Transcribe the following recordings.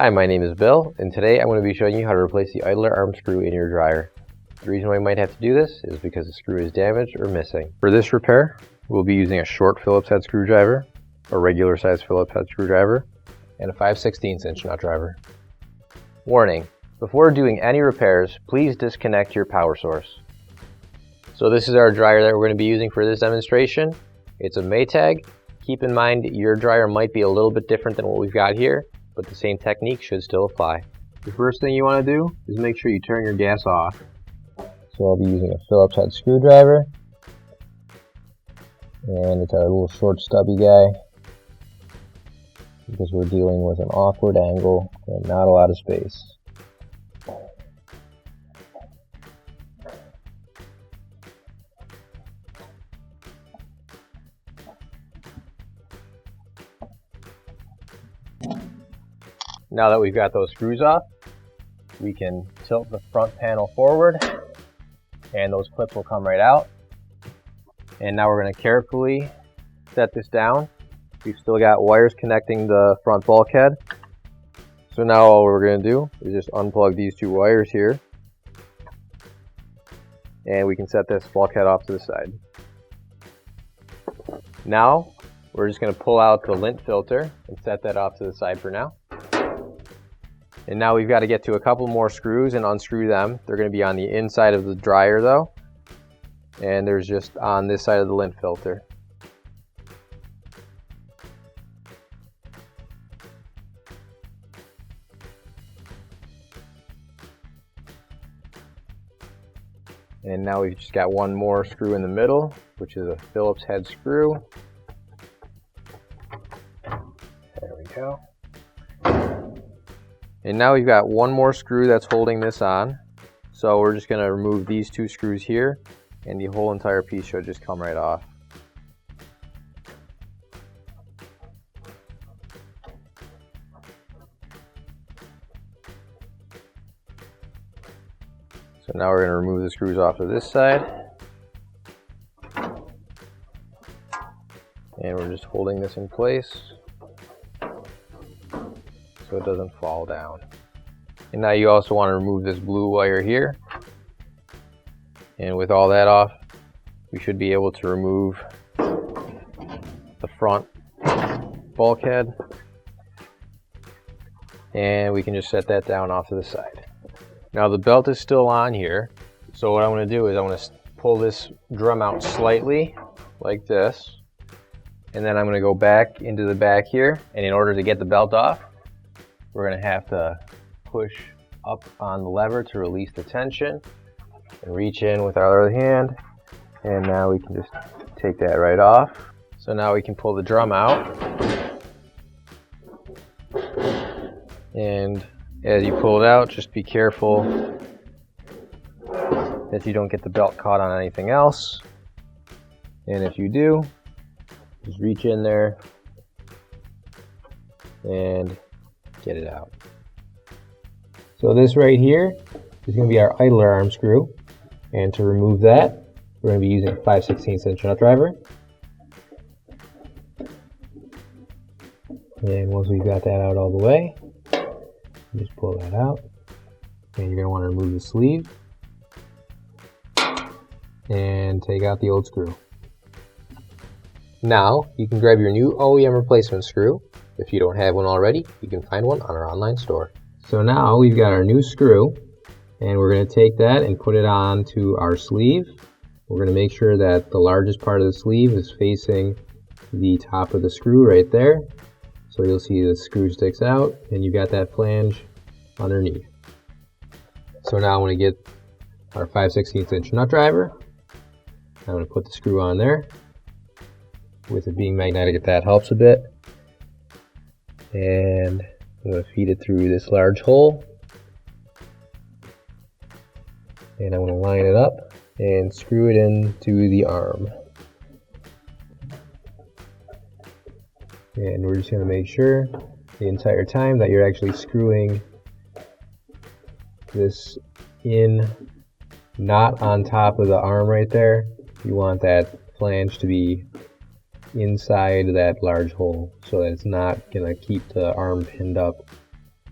Hi, my name is Bill, and today I'm going to be showing you how to replace the idler arm screw in your dryer. The reason why you might have to do this is because the screw is damaged or missing. For this repair, we'll be using a short Phillips head screwdriver, a regular size Phillips head screwdriver, and a 5/16 inch nut driver. Warning: before doing any repairs, please disconnect your power source. So this is our dryer that we're going to be using for this demonstration. It's a Maytag. Keep in mind your dryer might be a little bit different than what we've got here, but the same technique should still apply. The first thing you want to do is make sure you turn your gas off. So I'll be using a Phillips head screwdriver, and it's our little short stubby guy because we're dealing with an awkward angle and not a lot of space. Now that we've got those screws off, we can tilt the front panel forward and those clips will come right out. And now we're going to carefully set this down. We've still got wires connecting the front bulkhead. So now all we're going to do is just unplug these two wires here. And we can set this bulkhead off to the side. Now we're just going to pull out the lint filter and set that off to the side for now. And now we've got to get to a couple more screws and unscrew them. They're going to be on the inside of the dryer though. And there's just on this side of the lint filter. And now we've just got one more screw in the middle, which is a Phillips head screw. There we go. And now we've got one more screw that's holding this on. So we're just going to remove these two screws here, and the whole entire piece should just come right off. So now we're going to remove the screws off of this side. And we're just holding this in place so it doesn't fall down. And now you also want to remove this blue wire here. And with all that off, we should be able to remove the front bulkhead. And we can just set that down off to the side. Now the belt is still on here. So what I want to do is I want to pull this drum out slightly like this. And then I'm going to go back into the back here. And in order to get the belt off, we're going to have to push up on the lever to release the tension and reach in with our other hand, and now we can just take that right off. So now we can pull the drum out, and as you pull it out, just be careful that you don't get the belt caught on anything else, and if you do, just reach in there and get it out. So this right here is going to be our idler arm screw, and to remove that we're going to be using a 5/16 inch nut driver. And once we've got that out all the way, just pull that out, and you're going to want to remove the sleeve and take out the old screw. Now you can grab your new OEM replacement screw. If you don't have one already, you can find one on our online store. So now we've got our new screw, and we're going to take that and put it onto our sleeve. We're going to make sure that the largest part of the sleeve is facing the top of the screw right there. So you'll see the screw sticks out, and you've got that flange underneath. So now I'm going to get our 5/16 inch nut driver. I'm going to put the screw on there. With it being magnetic, that helps a bit. And I'm going to feed it through this large hole, and I'm going to line it up and screw it into the arm. And we're just going to make sure the entire time that you're actually screwing this in, not on top of the arm right there. You want that flange to be inside that large hole so that it's not going to keep the arm pinned up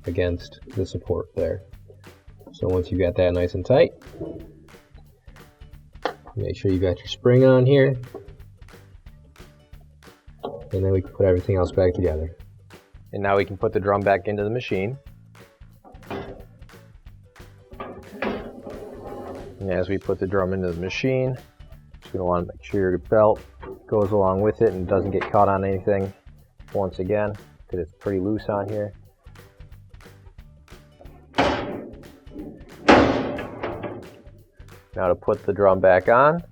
against the support there. So once you got that nice and tight, make sure you got your spring on here, and then we can put everything else back together. And now we can put the drum back into the machine. And as we put the drum into the machine, you're going to want to make sure your belt goes along with it and doesn't get caught on anything once again, because it's pretty loose on here. Now to put the drum back on,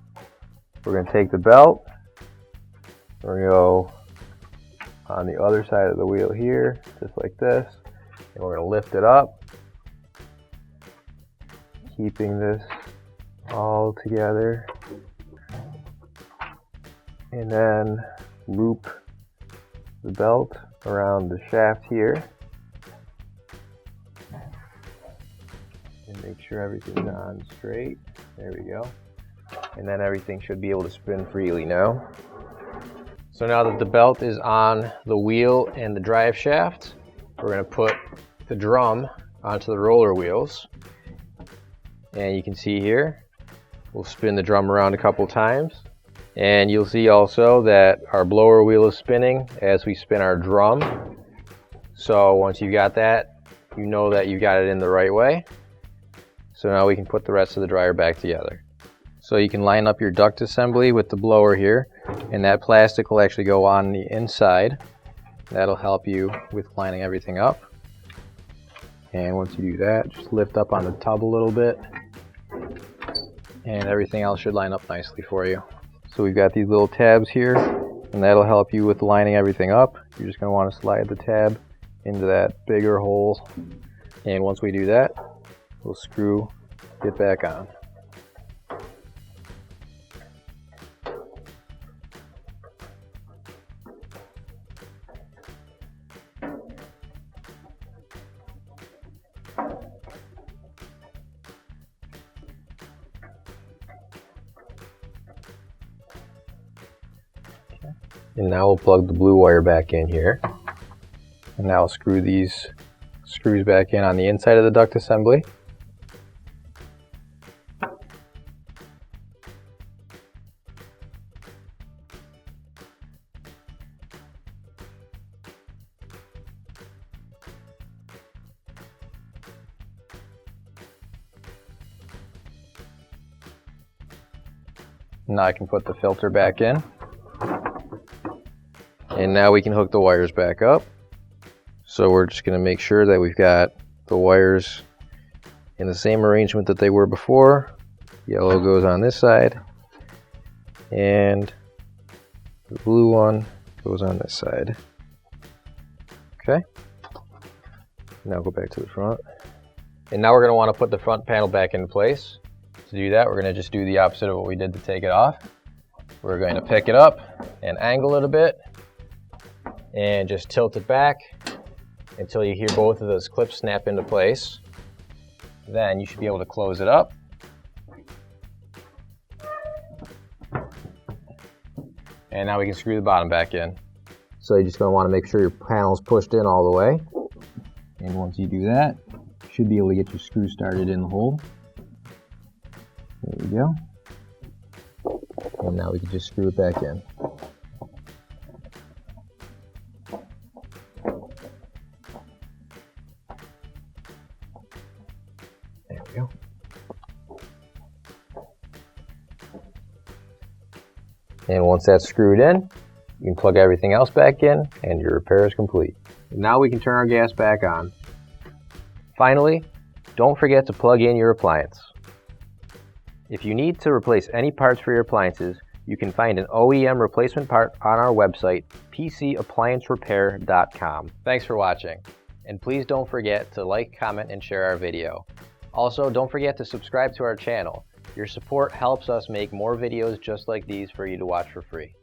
we're going to take the belt, we're going to go on the other side of the wheel here, just like this, and we're going to lift it up, keeping this all together, and then loop the belt around the shaft here, and make sure everything's on straight. There we go. And then everything should be able to spin freely now. So now that the belt is on the wheel and the drive shaft, we're going to put the drum onto the roller wheels. And you can see here, we'll spin the drum around a couple times. And you'll see also that our blower wheel is spinning as we spin our drum. So once you've got that, you know that you got it in the right way. So now we can put the rest of the dryer back together. So you can line up your duct assembly with the blower here, and that plastic will actually go on the inside. That'll help you with lining everything up. And once you do that, just lift up on the tub a little bit, and everything else should line up nicely for you. So we've got these little tabs here, and that'll help you with lining everything up. You're just going to want to slide the tab into that bigger hole, and once we do that, we'll screw it back on. And now we'll plug the blue wire back in here. And now I'll screw these screws back in on the inside of the duct assembly. Now I can put the filter back in. And now we can hook the wires back up. So we're just going to make sure that we've got the wires in the same arrangement that they were before. Yellow goes on this side, and the blue one goes on this side. Okay. Now go back to the front. And now we're going to want to put the front panel back into place. To do that, we're going to just do the opposite of what we did to take it off. We're going to pick it up and angle it a bit, and just tilt it back until you hear both of those clips snap into place. Then you should be able to close it up. And now we can screw the bottom back in. So you're just going to want to make sure your panel's pushed in all the way. And once you do that, you should be able to get your screw started in the hole. There we go. And now we can just screw it back in. There we go. And once that's screwed in, you can plug everything else back in and your repair is complete. Now we can turn our gas back on. Finally, don't forget to plug in your appliance. If you need to replace any parts for your appliances, you can find an OEM replacement part on our website, PCApplianceRepair.com. Thanks for watching, and please don't forget to like, comment, and share our video. Also, don't forget to subscribe to our channel. Your support helps us make more videos just like these for you to watch for free.